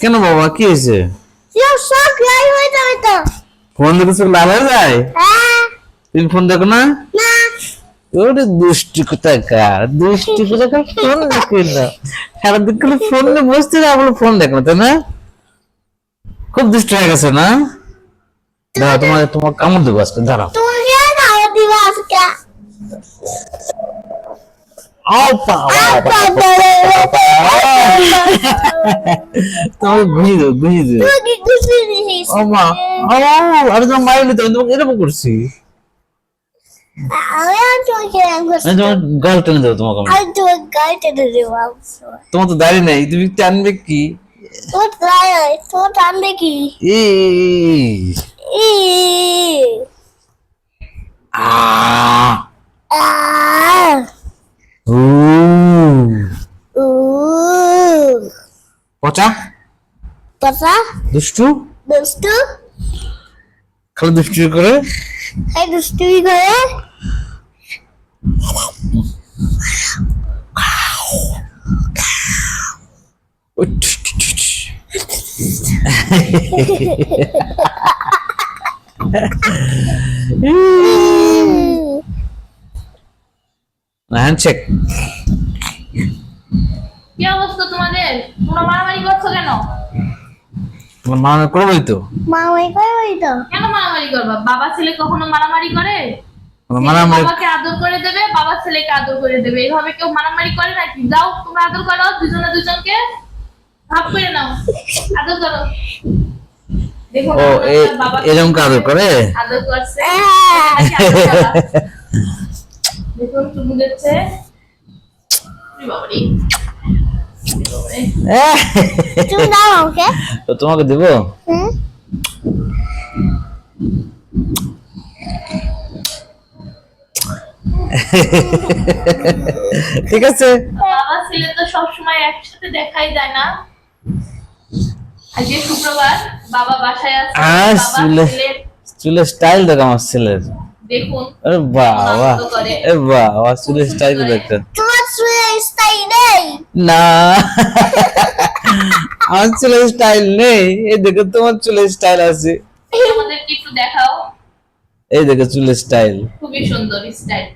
কেন বাবা কি হয়েছে? ফোন দেখে চোখ লাল হয়ে যায়? তুমি ফোন দেখো না? ওরে দুষ্টি কোথাকার ফোন দেখে না, সারাদিন খালি ফোন নিয়ে বসতে না, বলে ফোন দেখো না, তাই না? খুব দুষ্ট হয়ে গেছে না? দাঁড়াও, তোমার কামড় দেবো আজকে, দাঁড়াও। তোমাকে ঘুষি দেবো। আরে তোমার মায়ের নিতে আমি তোমাকে এরকম করছি। তোমার গাল টেনে দেবো তোমাকে। তোমার তো দাড়ি নাই, তুমি টানবে কি? পচা দুষ্টু খালি দুষ্টু করে হ্যান্ডশেক। কি অবস্থা তোমাদের? তোমরা মারামারি করছো কেন? তোমার মা করবোই তো। কেন মারামারি করবা? বাবা ছেলে কখনো মারামারি করে? বাবাকে আদর করে দেবে, বাবা ছেলেকে আদর করে দেবে, এইভাবে কেউ মারামারি করে নাকি? যাও তোমরা আদর করো, দুজনে দুজনকে ভাগ করে নাও, আদর করো। দেখো এরকম আদর করে, আদর করছে, দেখুন চুমু দিচ্ছে। তোমাকে দেবো। ঠিক আছে। বাবা ছেলে তো সবসময় একসাথে দেখাই যায় না। আজকে শুক্রবার, বাবা বাসায় আছে। চুলের স্টাইল দেখো আমার ছেলের, দেখুন। আরে বাবা, চুলের স্টাইল দেখেন। তোমার চুলের স্টাইল নেই না, আমার চুলের স্টাইল নেই। এই দেখো তোমার চুলের স্টাইল আছে, আমাদেরকে একটু দেখাও। এই দেখো চুলের স্টাইল, খুবই সুন্দর স্টাইল।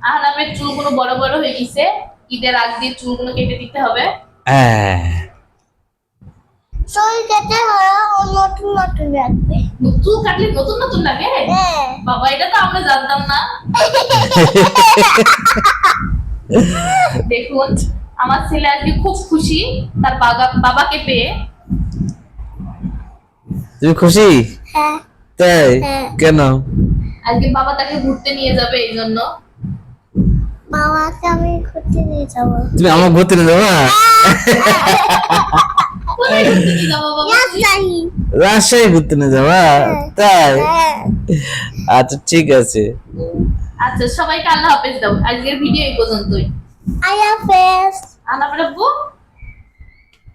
আহনামের চুলগুলো বড় বড় হয়ে গেছে, ঈদের আগ দিয়ে চুলগুলো কেটে দিতে হবে। চুল কেটে নতুন নতুন লাগবে। চুল কাটলে নতুন নতুন লাগে? বাবা, এটা তো আমরা জানতাম না। দেখুন আমার ছেলে আজকে খুব খুশি তার বাবাকে পেয়ে। তুমি খুশি? হ্যাঁ। তাই? কেন? আজকে বাবা তাকে ঘুরতে নিয়ে যাবে, এই জন্য। বাবাকে আমি ঘুরতে নিয়ে যাবো। তুমি আমার ঘুরতে নিয়ে যাবা? রাজশাহী ঘুরতে নিয়ে যাবা? তাই? আচ্ছা ঠিক আছে। আচ্ছা, সবাইকে আল্লাহ হাফেজ দাও। আজকের ভিডিও এই পর্যন্তই। আল্লাহ হাফেজ। আল্লাহ হাফেজ।